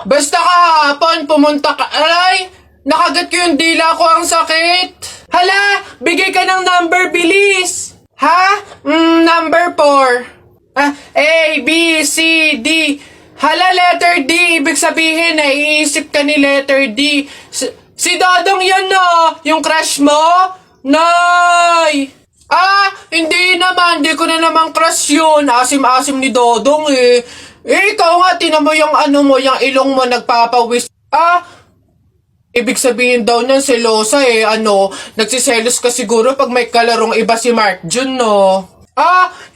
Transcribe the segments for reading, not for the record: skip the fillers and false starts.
Basta kahapon pumunta ka. Ay! Nakagat ko yung dila ko, ang sakit. Hala! Bigay ka ng number, bilis! Ha? Number 4. A, B, C, D. Hala, letter D. Ibig sabihin, naiisip ka ni letter D. Si Dodong yan, no? Yung crush mo? Nay! Hindi naman. Hindi ko na naman crush yun. Asim-asim ni Dodong, eh. Ikaw nga, tinan mo yung yung ilong mo nagpapawis. Ibig sabihin daw niyan, selosa eh. Nagsiselos ka siguro pag may kalarong iba si Mark Jun, no?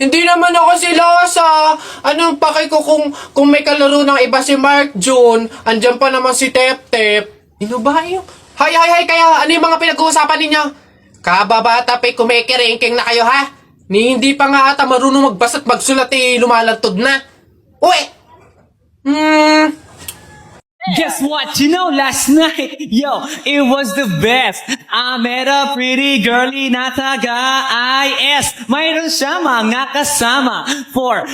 Hindi naman ako selosa. Anong paki ko kung may kalaro ng iba si Mark Jun? Andyan pa naman si Tep Tep. Ano ba yung... Hay, kaya ano yung mga pinag-uusapan ninyo? Kababata pa kumikiringking na kayo, ha? Hindi pa nga ata marunong magbasa at magsulat eh, lumalantod na. Uy! Guess what? You know, last night, it was the best. I met a pretty girly na taga-IS. Mayroon siya mga kasama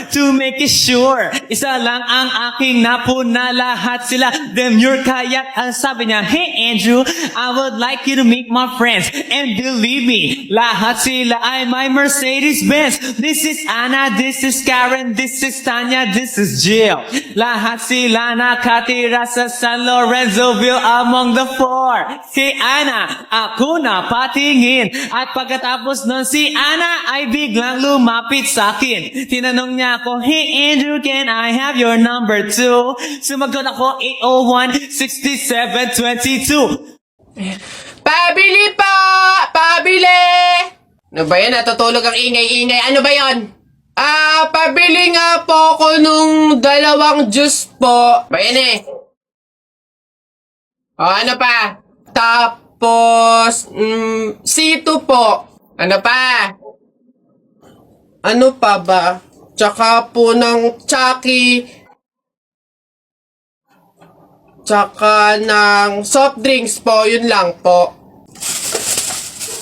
to make it sure. Isa lang ang aking napuna, lahat sila demure. Kaya ang sabi niya, hey Andrew, I would like you to meet my friends. And believe me, lahat sila ay my Mercedes-Benz. This is Anna, this is Karen, this is Tanya, this is Jill. Lahat sila nakatira sa San Lorenzoville among the 4. Si Ana, ako na patingin. At pagkatapos nun, si Ana ay biglang lumapit sa akin. Tinanong niya ako, hey Andrew, can I have your number 2? Sumagot ako, 801-6722. Pabili pa! Pabili! Ano ba yan? Natutulog ang ingay-ingay. Ano ba yan? Pabili nga po ako nung 2 juice po. Ba yan eh? Ano pa? Tapos, C2 po. Ano pa? Ano pa ba? Tsaka po ng Chucky. Tsaka ng soft drinks po. Yun lang po.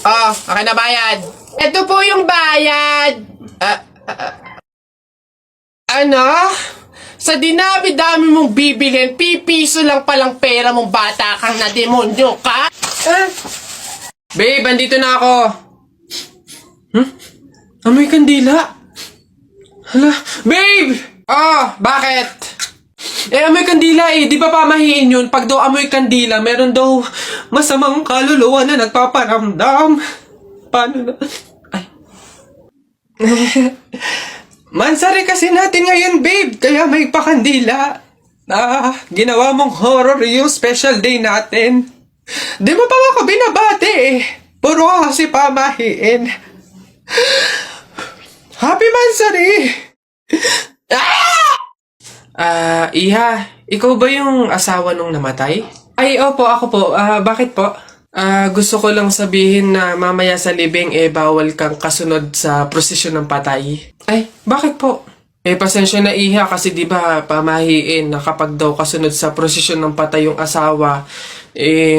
Akin na bayad. Ito po yung bayad. Ano? Sa dinami-dami mong bibilhin, pipiso lang palang pera mong bata kang na demonyo ka? Babe, andito na ako. Amoy kandila. Hala, babe! Bakit? Amoy kandila eh. Di ba pamahiin yun? Pag daw amoy kandila, meron daw masamang kaluluwa na nagpaparamdam. Paano na? Ay. Mansari kasi natin ngayon, babe. Kaya may pakandila. Ginawa mong horror yung special day natin. Di mo pa ako binabati eh. Puro ka kasi pamahiin. Happy Mansari! Iha, ikaw ba yung asawa nung namatay? Ay, opo, ako po. Bakit po? Gusto ko lang sabihin na mamaya sa libing bawal kang kasunod sa prosesyon ng patay. Ay, bakit po? Pasensya na Iha kasi di ba pamahiin na kapag daw kasunod sa prosesyon ng patay yung asawa,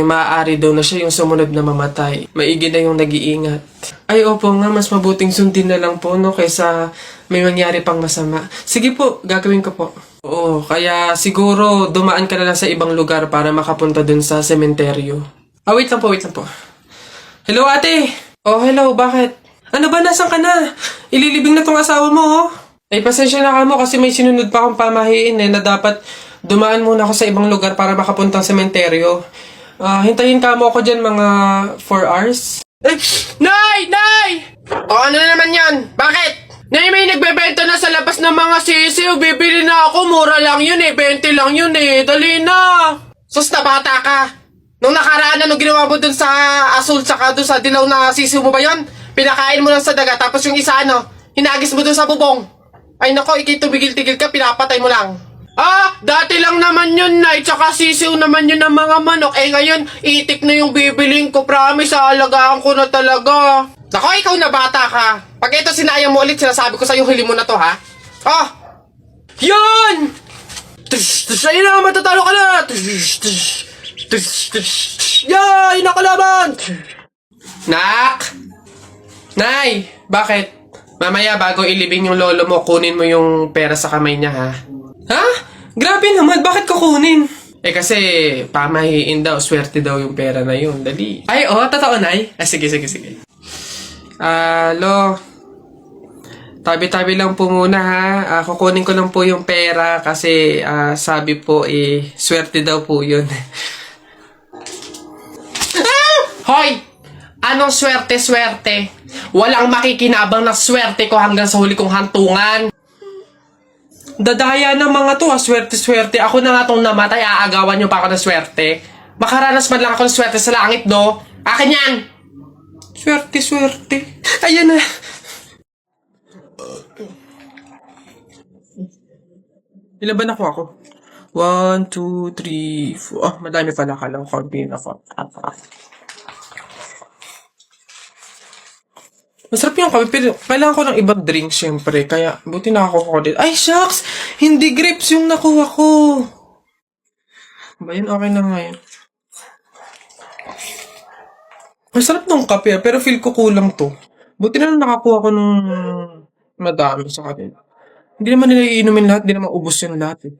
maaari daw na siya yung sumunod na mamatay. Maigi na yung nag-iingat. Ay, opo nga, mas mabuting sundin na lang po, no, kaysa may mangyari pang masama. Sige po, gagawin ko po. Oo, kaya siguro dumaan ka na lang sa ibang lugar para makapunta dun sa sementeryo. Wait lang po. Hello, ate! Hello, bakit? Ano ba, nasan ka na? Ililibing na tong asawa mo, oh. Pasensya na ka mo kasi may sinunod pa akong pamahiin na dapat dumaan muna ako sa ibang lugar para makapuntang sementeryo. Hintayin ka mo ako dyan mga 4 hours. Nay! Ano na naman yan? Bakit? Nay, may nagbebenta na sa labas ng mga sisiw. Bibili na ako. Mura lang yun 20 lang yun Dali na. Sus na bata ka. Nung nakaraan na, nung ginawa mo dun sa asul tsaka dun sa dilaw na sisiw mo ba yun? Pinakain mo lang sa daga, tapos yung isa hinagis mo dun sa bubong. Ay nako, tumigil-tigil ka, pinapatay mo lang. Dati lang naman yun, Nay, tsaka sisiw naman yun ng mga manok. Ngayon, itik na yung bibiling ko, promise, aalagaan ko na talaga. Nako, ikaw na bata ka. Pag ito sinayang mo ulit, sinasabi ko sa'yo, huli mo na to, ha? Yun! Ayun na, matatalo ka na! Yay! Nakalaban! Nak! Nay! Bakit? Mamaya bago ilibing yung lolo mo, kunin mo yung pera sa kamay niya, ha? Ha? Grabe naman, bakit kukunin? Kasi pamahiin daw, swerte daw yung pera na yun. Dali. Ay, totoo, Nay. Sige. Lo, tabi-tabi lang po muna ha. Kukunin ko lang po yung pera kasi sabi po swerte daw po yun. Hoy! Anong swerte-swerte? Walang makikinabang na swerte ko hanggang sa huli kong hantungan. Dadaya ng mga to swerte-swerte. Ako na nga tong namatay, aagawan nyo pa ako ng swerte. Makaranas man lang ako ng swerte sa langit, no? Akin yan! Swerte-swerte. Ayan na. Ilan ba nakuha ko? 1, 2, 3, 4. Madami pala. Kala ko konti na ako. Masarap yung kape, pero kailangan ko ng ibang drink, syempre. Kaya, buti nakakuha ko din. Ay, shucks! Hindi grapes yung nakuha ko. Ba yun? Okay na nga yun. Masarap ng kape, pero feel ko kulang to. Buti na lang nakakuha ko ng madami sa kanila. Hindi naman nila iinumin lahat, hindi naman ubos yung lahat.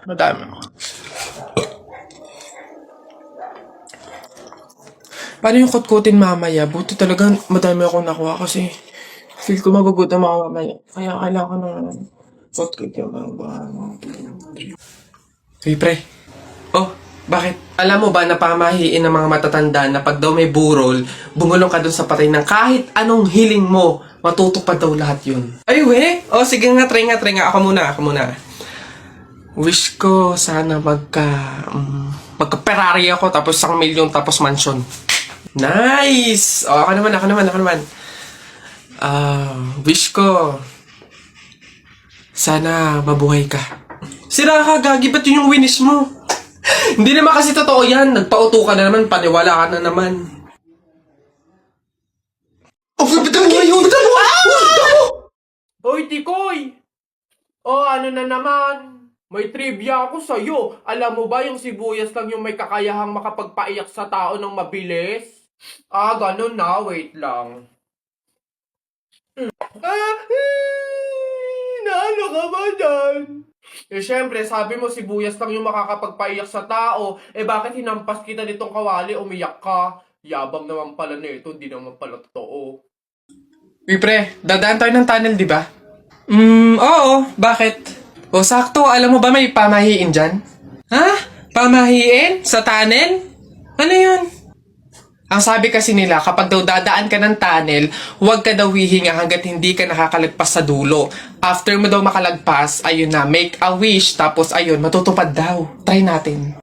Madami. Paano yung kutkutin mamaya? Buti talaga madami akong nakuha kasi feel ko magugutom ako mamaya. Kaya kailangan ko ng kutkut yung mga. Hey, pre. Bakit? Alam mo ba na pamahiin ng mga matatanda na pag daw may burol, bumulong ka dun sa patay ng kahit anong hiling mo, matutupad daw lahat yun. Ay, we? Sige nga, try nga. Ako muna. Wish ko sana magka-Ferrari ako tapos 1 milyon tapos mansion. Nice! Ako naman. Wish ko sana mabuhay ka. Sira ka, gagi. Ba't yun yung winish mo? Hindi naman kasi totoo yan. Nagpauto ka na naman. Paniwala ka na naman. Bitan mo! Oy, Tikoy! Ano na naman? May trivia ako sa'yo. Alam mo ba yung sibuyas lang yung may kakayahang makapagpaiyak sa tao ng mabilis? Ganun na. Wait lang. Naano ka ba dyan? Syempre, sabi mo sibuyas lang yung makakapagpaiyak sa tao. Bakit hinampas kita nitong kawali, umiyak ka? Yabang naman pala nito, hindi naman pala totoo. Pre, dadaan tayo ng tunnel, di ba? Oo. Bakit? Sakto. Alam mo ba may pamahiin dyan? Ha? Pamahiin? Sa tunnel? Ano yun? Ang sabi kasi nila, kapag daw dadaan ka ng tunnel, huwag ka daw hihinga hanggat hindi ka nakakalagpas sa dulo. After mo daw makalagpas, ayun na, make a wish, tapos ayun, matutupad daw. Try natin.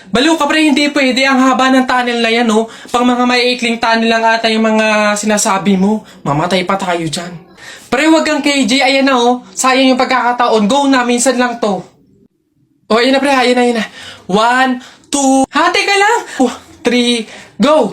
Baliw ka pre, hindi pwede. Ang haba ng tunnel na yan, oh. Pang mga maiikling tunnel lang ata yung mga sinasabi mo. Mamatay pa tayo dyan. Pre, huwag kang KJ, ayan na, oh. Sayang yung pagkakataon. Go na, minsan lang to. Ayun na pre, ayun na. 1, 2, teka lang. 3, go!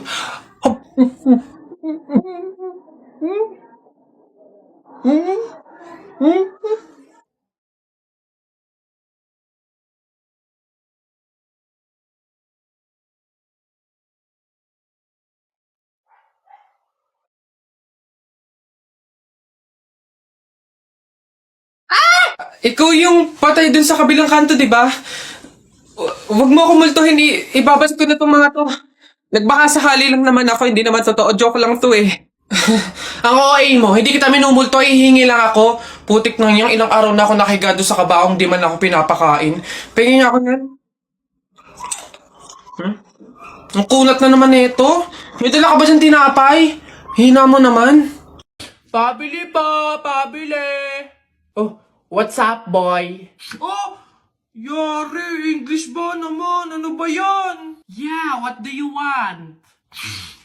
Ikaw yung patay dun sa kabilang kanto, di ba? Huwag mo akong multuhin. Ibabas ko na itong mga to. Nagbaka sakali lang naman ako. Hindi naman totoo. Joke lang to eh. Ang OA mo, hindi kita minumulto. Hihingi lang ako. Putik nang yang ilang araw na ako nakigado sa kabaong. Di man ako pinapakain. Pingin nga ako yan. Ang kunat na naman nito. May dala ka ba dyan tinapay? Hina mo naman. Pabili pa! Pabili! What's up, boy? Yari, English ba naman? Ano ba yan? Yeah, what do you want?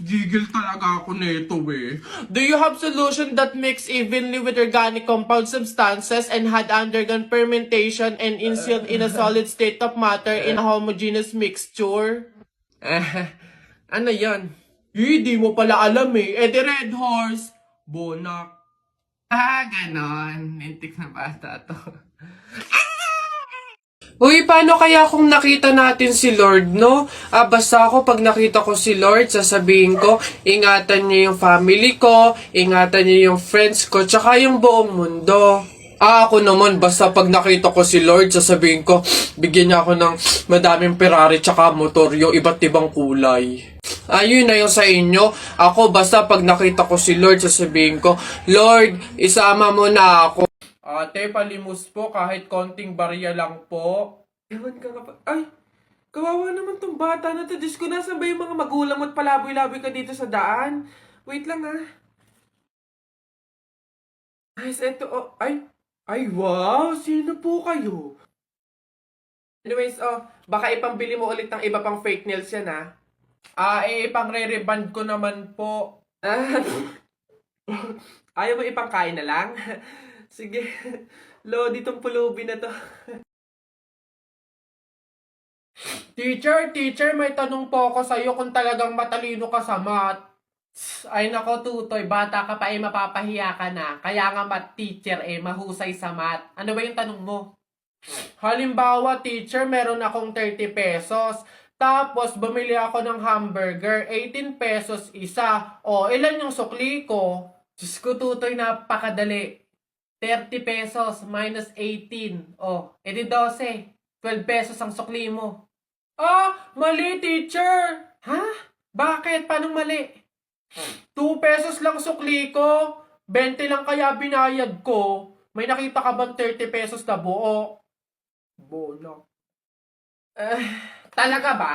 Gigil talaga ako nito eh. Do you have solution that mix evenly with organic compound substances and had undergone fermentation and instilled in a solid state of matter in a homogeneous mixture? Ano yan? Di mo pala alam eh. The Red Horse. Bonak. Ganon. Mintik na bata to. Uy, paano kaya kung nakita natin si Lord, no? Basta ako pag nakita ko si Lord, sasabihin ko, ingatan niya yung family ko, ingatan niya yung friends ko, tsaka yung buong mundo. Ako naman, basta pag nakita ko si Lord, sasabihin ko, bigyan niya ako ng madaming Ferrari tsaka motor, yung iba't ibang kulay. Ayun na yung sa inyo. Ako, basta pag nakita ko si Lord, sasabihin ko, Lord, isama mo na ako. Ate, palimus po, kahit konting barya lang po. Ewan ka nga pa. Ay, kawawa naman tong bata na to. Diyos ko, nasan ba yung mga magulang mo at palaboy-laboy ka dito sa daan? Wait lang ah. Guys, eto, oh, ay, wow, sino po kayo? Anyways, baka ipambili mo ulit ng iba pang fake nails yan, ha? Pang re-reband ko naman po. Ayaw mo ipangkain na lang? Sige, Lodi, tong pulubi na to. Teacher, may tanong po ako sa'yo kung talagang matalino ka sa math. Ay nako, Tutoy, bata ka pa mapapahiya ka na. Kaya nga math teacher mahusay sa math. Ano ba yung tanong mo? Halimbawa, teacher, meron akong 30 pesos. Tapos, bumili ako ng hamburger, 18 pesos isa. O, ilan yung sukli ko? Diyos ko, Tutoy, napakadali. 30 pesos minus 18. O, edi 12. 12 pesos ang sukli mo. Mali, teacher. Ha? Bakit? Paano mali? 2 pesos lang sukli ko. 20 lang kaya binayad ko. May nakita ka bang 30 pesos na buo? Bola. Talaga ba?